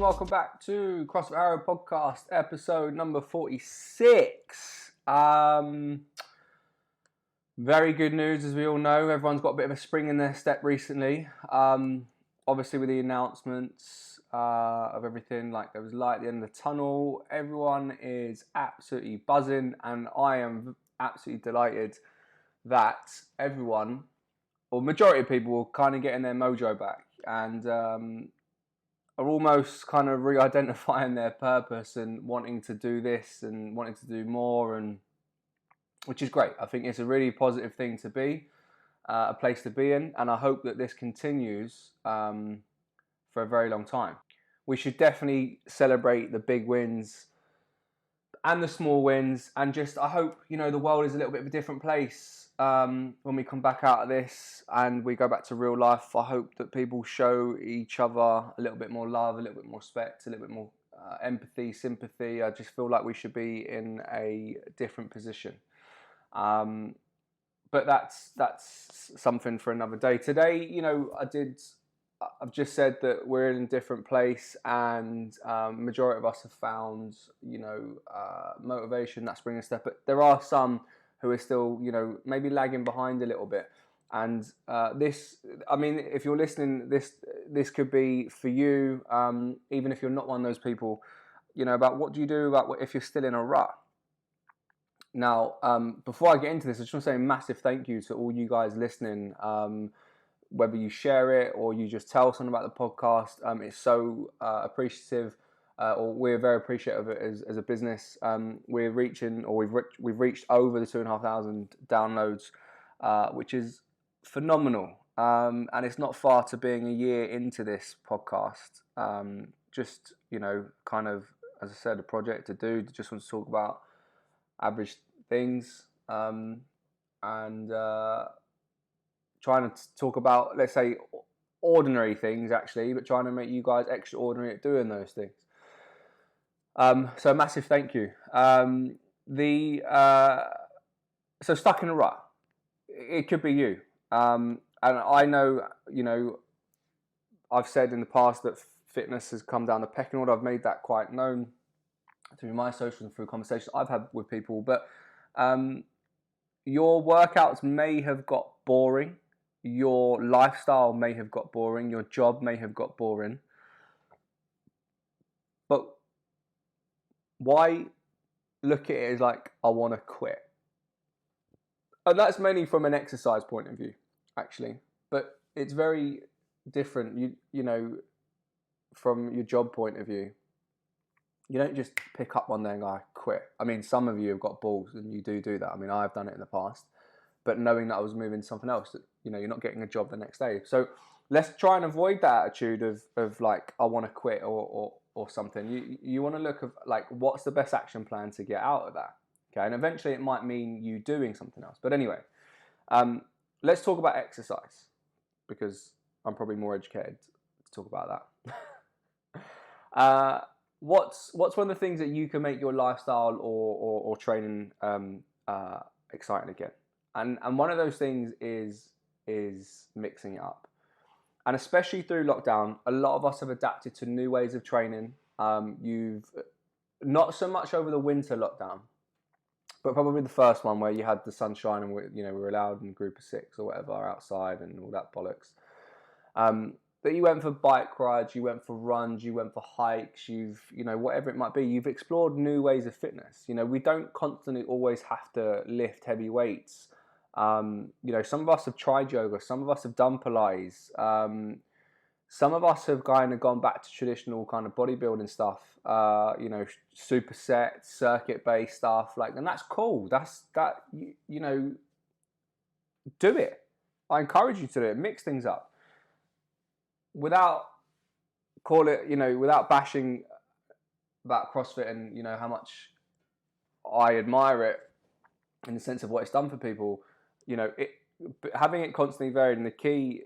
welcome back to CrossFit Arrow Podcast, episode number 46. Very good news, as we all know. Everyone's got a bit of a spring in their step recently. Obviously, with the announcements of everything, like there was light at the end of the tunnel. Everyone is absolutely buzzing, and I am absolutely delighted that everyone, or majority of people, are kind of getting their mojo back and are almost kind of re-identifying their purpose and wanting to do this and wanting to do more, and which is great. I think it's a really positive thing to be, a place to be in, and I hope that this continues for a very long time. We should definitely celebrate the big wins and the small wins, and just I hope, you know, the world is a little bit of a different place when we come back out of this and we go back to real life. I hope that people show each other a little bit more love, a little bit more respect, a little bit more empathy, sympathy. I just feel like we should be in a different position. But that's something for another day. Today, you know, I've just said that we're in a different place, and majority of us have found, you know, motivation, that spring step. But there are some who are still, you know, maybe lagging behind a little bit. And this, I mean, if you're listening, this could be for you, even if you're not one of those people, you know, about what do you do about if you're still in a rut. Now, before I get into this, I just want to say a massive thank you to all you guys listening. Whether you share it or you just tell someone about the podcast, it's so appreciative. Or we're very appreciative of it as a business. We're reaching, or we've reached over the 2,500 downloads, which is phenomenal. And it's not far to being a year into this podcast. Just, you know, kind of, as I said, a project to do. Just want to talk about average things, and trying to talk about, let's say, ordinary things actually, but trying to make you guys extraordinary at doing those things. So massive thank you. So stuck in a rut, it could be you. And I know, you know, I've said in the past that fitness has come down the pecking order. I've made that quite known through my socials and through conversations I've had with people. But your workouts may have got boring. Your lifestyle may have got boring. Your job may have got boring. But why look at it as like, I want to quit? And that's mainly from an exercise point of view, actually. But it's very different, you know, from your job point of view. You don't just pick up one day and go, I quit. I mean, some of you have got balls and you do that. I mean, I've done it in the past. But knowing that I was moving to something else, that, you know, you're not getting a job the next day. So let's try and avoid that attitude of like, I want to quit or something. You want to look at like, what's the best action plan to get out of that? Okay, and eventually it might mean you doing something else. But anyway, let's talk about exercise, because I'm probably more educated to talk about that. What's one of the things that you can make your lifestyle or training exciting again? And one of those things is mixing it up. And especially through lockdown, a lot of us have adapted to new ways of training. You've not so much over the winter lockdown, but probably the first one where you had the sunshine and we were allowed in a group of 6 or whatever outside and all that bollocks. But you went for bike rides, you went for runs, you went for hikes, whatever it might be, you've explored new ways of fitness. You know, we don't constantly always have to lift heavy weights. Some of us have tried yoga, some of us have done Pilates, some of us have kind of gone back to traditional kind of bodybuilding stuff, superset, circuit-based stuff, and that's cool. Do it. I encourage you to do it. Mix things up. Without bashing about CrossFit and, how much I admire it in the sense of what it's done for people, having it constantly varied, and the key,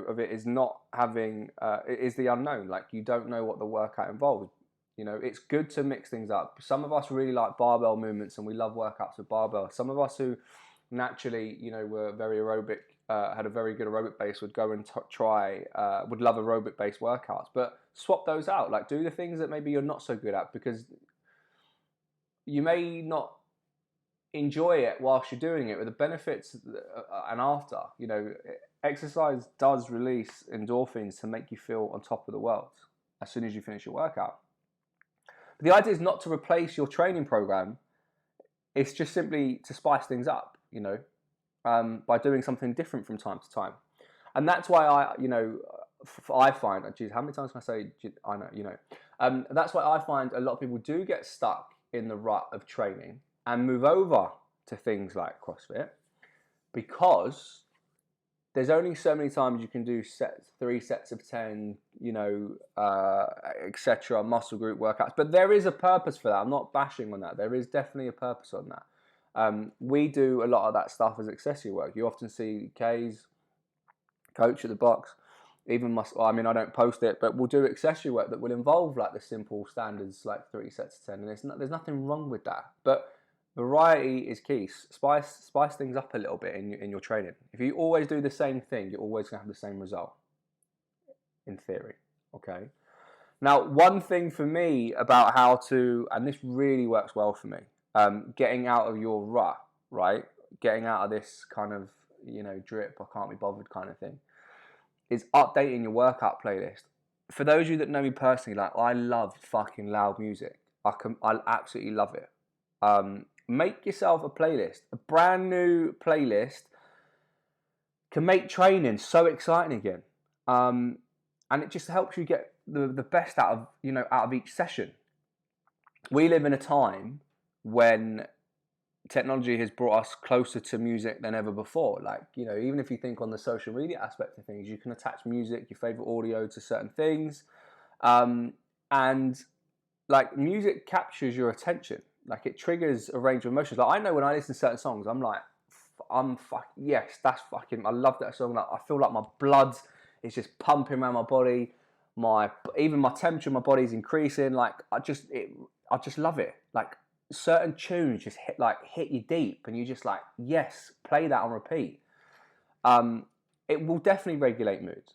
of it is not having, it is the unknown. Like, you don't know what the workout involves. It's good to mix things up. Some of us really like barbell movements and we love workouts with barbell. Some of us who naturally, were very aerobic, had a very good aerobic base, would go and would love aerobic based workouts. But swap those out. Like, do the things that maybe you're not so good at, because you may not enjoy it whilst you're doing it, with the benefits and after. Exercise does release endorphins to make you feel on top of the world as soon as you finish your workout. But the idea is not to replace your training program. It's just simply to spice things up, by doing something different from time to time. And that's why I find, geez, how many times can I say, I know, that's why I find a lot of people do get stuck in the rut of training and move over to things like CrossFit, because there's only so many times you can do 3 sets of 10, etc., muscle group workouts. But there is a purpose for that. I'm not bashing on that. There is definitely a purpose on that. We do a lot of that stuff as accessory work. You often see K's, coach at the box, even I don't post it, but we'll do accessory work that will involve like the simple standards, like 3 sets of 10. And there's nothing wrong with that. But variety is key. Spice things up a little bit in your training. If you always do the same thing, you're always going to have the same result, in theory. Okay. Now, one thing for me about how to, and this really works well for me, getting out of your rut, right? Getting out of this kind of, drip, I can't be bothered kind of thing, is updating your workout playlist. For those of you that know me personally, like, I love fucking loud music. I absolutely love it. Make yourself a playlist. A brand new playlist can make training so exciting again. And it just helps you get the best out of each session. We live in a time when technology has brought us closer to music than ever before. Like, even if you think on the social media aspect of things, you can attach music, your favorite audio, to certain things. And like, music captures your attention. Like, it triggers a range of emotions. Like, I know when I listen to certain songs, I'm like, yes, that's fucking, I love that song. Like, I feel like my blood is just pumping around my body. Even my temperature in my body is increasing. Like, I just love it. Like, certain tunes just hit you deep, and you just like, yes, play that on repeat. It will definitely regulate mood.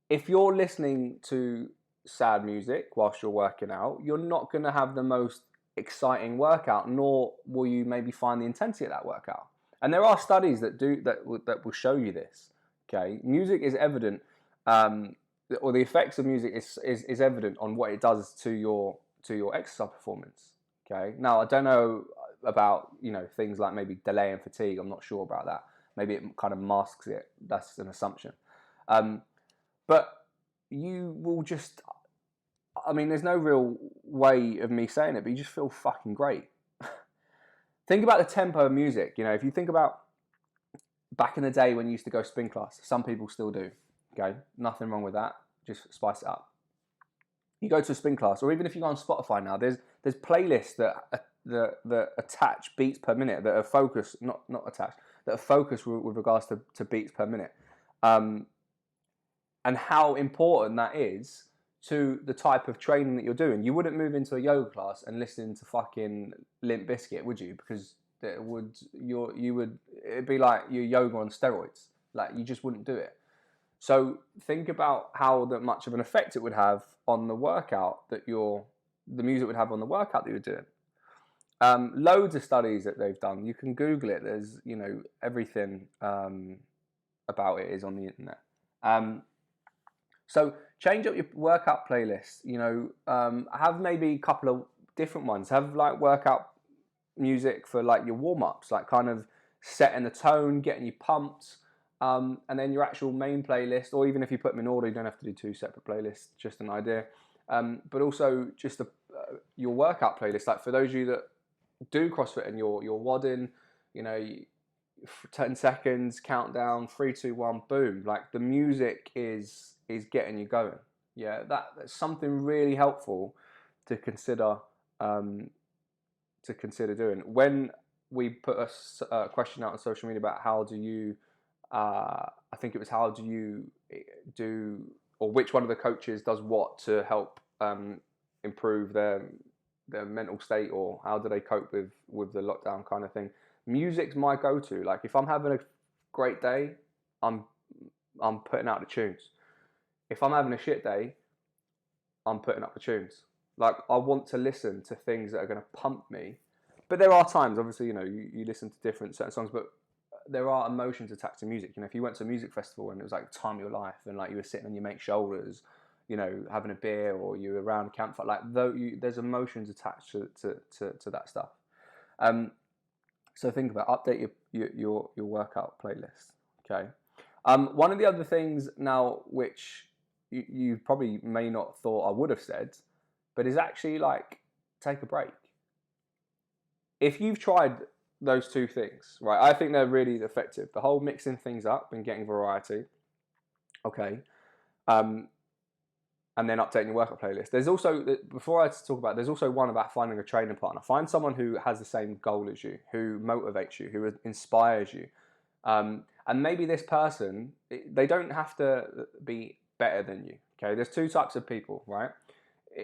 If you're listening to sad music whilst you're working out, you're not going to have the most exciting workout, nor will you maybe find the intensity of that workout. And there are studies that will show you this. Okay, music is evident, or the effects of music is evident on what it does to your exercise performance. Okay, now I don't know about things like maybe delay and fatigue. I'm not sure about that. Maybe it kind of masks it. That's an assumption. But you will just, there's no real way of me saying it, but you just feel fucking great. Think about the tempo of music. If you think about back in the day when you used to go spin class, some people still do. Okay, nothing wrong with that. Just spice it up. You go to a spin class, or even if you go on Spotify now, there's playlists that attach beats per minute, that are focused, not attached, that are focused with regards to beats per minute, and how important that is to the type of training that you're doing. You wouldn't move into a yoga class and listen to fucking Limp Bizkit, would you? Because it'd be like your yoga on steroids. Like, you just wouldn't do it. So think about how much of an effect it would have on the workout the music would have on the workout that you're doing. Loads of studies that they've done. You can Google it. There's, everything about it is on the internet. So change up your workout playlist. Have maybe a couple of different ones. Have like workout music for like your warm-ups, like kind of setting the tone, getting you pumped. And then your actual main playlist, or even if you put them in order, you don't have to do 2 separate playlists, just an idea. But also just your workout playlist. Like, for those of you that do CrossFit and you're wadding, 10 seconds, countdown, 3, 2, 1, boom. Like, the music is getting you going. Yeah, that's something really helpful to consider doing. When we put a question out on social media about how do you, I think it was how do you do, or which one of the coaches does what to help improve their mental state, or how do they cope with the lockdown kind of thing. Music's my go-to. Like if I'm having a great day, I'm putting out the tunes. If I'm having a shit day, I'm putting up the tunes. Like I want to listen to things that are going to pump me. But there are times, obviously, you listen to different certain songs, but there are emotions attached to music. If you went to a music festival and it was like the time of your life, and like you were sitting on your mate's shoulders, having a beer, or you were around a campfire, like there's emotions attached to that stuff. So think about update your workout playlist. Okay. One of the other things now, which you probably may not thought I would have said, but is actually like take a break. If you've tried those two things, right, I think they're really effective. The whole mixing things up and getting variety, okay, and then updating your workout playlist. There's also, before I talk about it, there's also one about finding a training partner. Find someone who has the same goal as you, who motivates you, who inspires you. And maybe this person, they don't have to be better than you, okay? There's two types of people, right?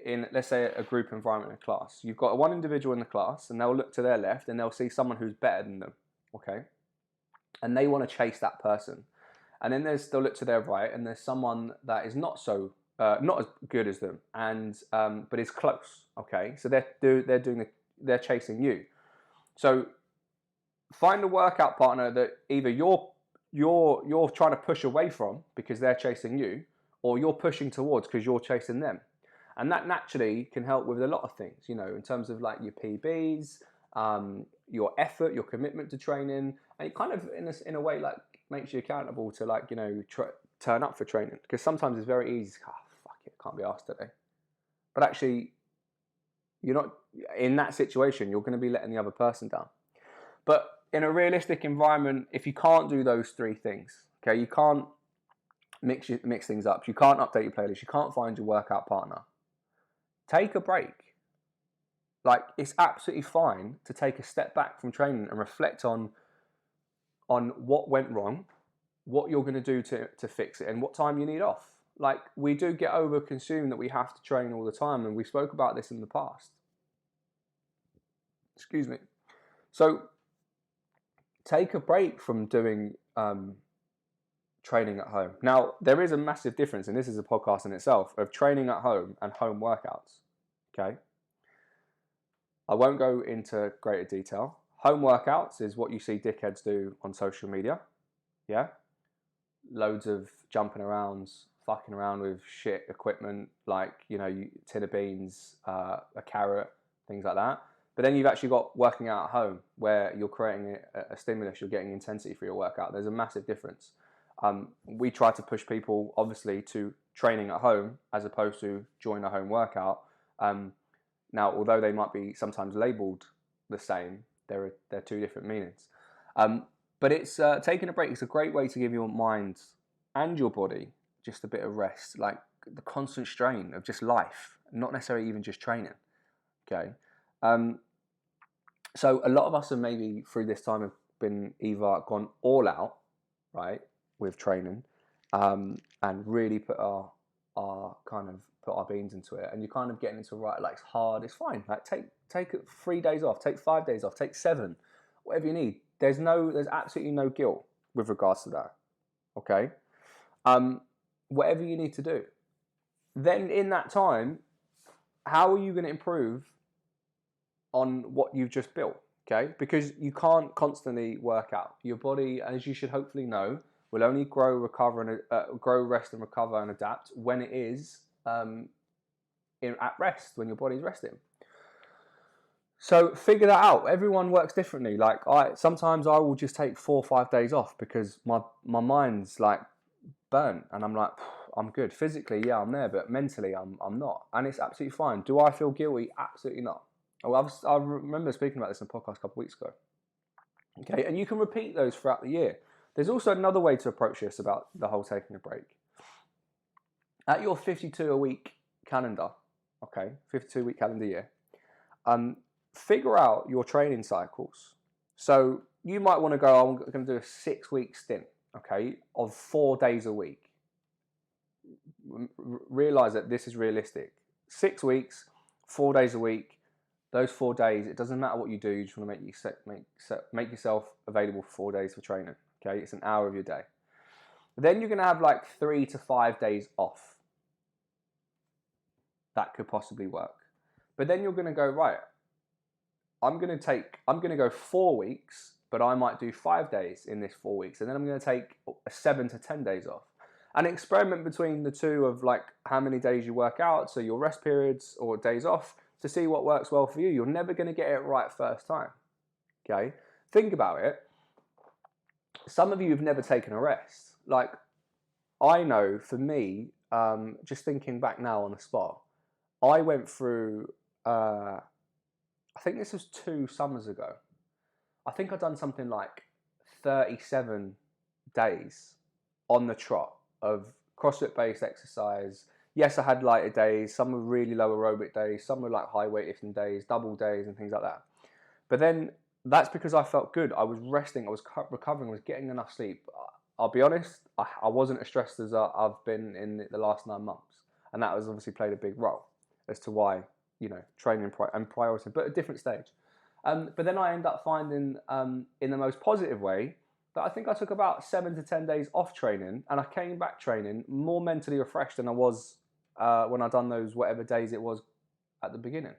In, let's say, a group environment in a class. You've got one individual in the class, and they'll look to their left, and they'll see someone who's better than them, okay? And they want to chase that person. And then they'll look to their right, and there's someone that is not as good as them, and but is close, okay? So they're chasing you. So find a workout partner that either you're trying to push away from because they're chasing you, or you're pushing towards because you're chasing them. And that naturally can help with a lot of things, in terms of like your PBs, your effort, your commitment to training, and it kind of in a way like makes you accountable to like, turn up for training, because sometimes it's very easy. Fuck it, can't be asked today. But actually, you're not in that situation. You're going to be letting the other person down. But in a realistic environment, if you can't do those three things, okay, you can't mix things up. You can't update your playlist. You can't find your workout partner. Take a break. Like, it's absolutely fine to take a step back from training and reflect on what went wrong, what you're going to do to fix it, and what time you need off. Like, we do get over-consumed that we have to train all the time, and we spoke about this in the past. Excuse me. So, take a break from doing training at home. Now, there is a massive difference, and this is a podcast in itself, of training at home and home workouts, okay? I won't go into greater detail. Home workouts is what you see dickheads do on social media, yeah? Loads of jumping around, fucking around with shit equipment, like, tin of beans, a carrot, things like that. But then you've actually got working out at home, where you're creating a stimulus, you're getting intensity for your workout. There's a massive difference. We try to push people, obviously, to training at home as opposed to join a home workout. Now, although they might be sometimes labelled the same, they're two different meanings. But it's taking a break. It's a great way to give your mind and your body just a bit of rest, like the constant strain of just life, not necessarily even just training. Okay. So a lot of us have maybe through this time have been either gone all out, right, with training, and really put our beans into it, and you're kind of getting into right, like, it's hard, it's fine, like take 3 days off, take 5 days off, take 7, whatever you need. There's absolutely no guilt with regards to that, okay? Whatever you need to do. Then in that time, how are you going to improve on what you've just built, okay? Because you can't constantly work out. Your body, as you should hopefully know, will only grow, rest and recover and adapt when it is at rest, when your body's resting. So figure that out. Everyone works differently. Like sometimes I will just take 4 or 5 days off because my mind's like burnt, and I'm like, I'm good. Physically, yeah, I'm there, but mentally I'm not. And it's absolutely fine. Do I feel guilty? Absolutely not. I remember speaking about this in a podcast a couple of weeks ago. Okay, and you can repeat those throughout the year. There's also another way to approach this about the whole taking a break. At your 52-a-week calendar, okay, 52-week calendar year, figure out your training cycles. So you might want to go, I'm going to do a 6-week stint, okay, of 4 days a week. Realize that this is realistic. 6 weeks, 4 days a week. those 4 days, it doesn't matter what you do. You just want to make yourself available for 4 days for training. Okay, it's an hour of your day. Then you're going to have like 3 to 5 days off. That could possibly work. But then you're going to go, right, I'm going to go 4 weeks, but I might do 5 days in this 4 weeks. And then I'm going to take 7 to 10 days off. And experiment between the two of like how many days you work out, so your rest periods or days off, to see what works well for you. You're never going to get it right first time. Okay? Think about it. Some of you have never taken a rest. Like, I know for me, just thinking back now on the spot, I went through, I think this was 2 summers ago. I think I'd done something like 37 days on the trot of CrossFit-based exercise. Yes, I had lighter days. Some were really low aerobic days. Some were like high weightlifting days, double days and things like that. But then that's because I felt good. I was resting. I was recovering. I was getting enough sleep. I'll be honest, I wasn't as stressed as I've been in the last 9 months. And that has obviously played a big role as to why, you know, training and priority, but a different stage. But then I end up finding, in the most positive way, that I think I took about 7 to 10 days off training, and I came back training more mentally refreshed than I was when I'd done those whatever days it was at the beginning.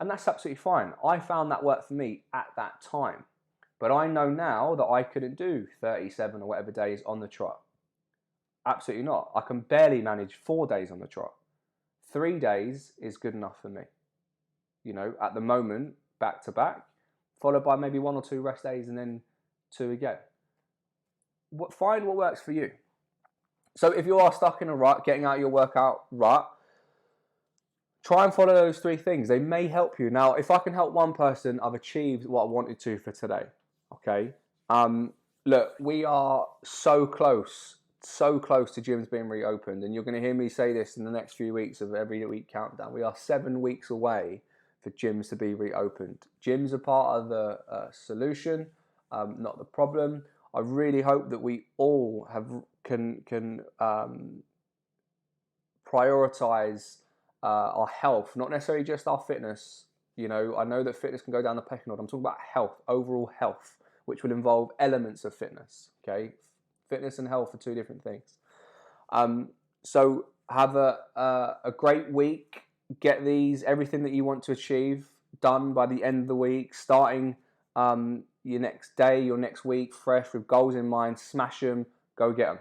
And that's absolutely fine. I found that worked for me at that time. But I know now that I couldn't do 37 or whatever days on the trot. Absolutely not. I can barely manage 4 days on the trot. 3 days is good enough for me. You know, at the moment, back to back, followed by maybe 1 or 2 rest days and then 2 again. Find what works for you. So if you are stuck in a rut, getting out of your workout rut, try and follow those 3 things. They may help you. Now, if I can help one person, I've achieved what I wanted to for today. Okay? Look, we are so close to gyms being reopened, and you're going to hear me say this in the next few weeks of every week countdown. We are 7 weeks away for gyms to be reopened. Gyms are part of the solution, not the problem. I really hope that we all can prioritize our health, not necessarily just our fitness. You know, I know that fitness can go down the pecking order. I'm talking about health, overall health, which will involve elements of fitness. Okay, fitness and health are 2 different things. So have a great week. Get everything that you want to achieve done by the end of the week, starting your next day, your next week, fresh with goals in mind. Smash them. Go get them.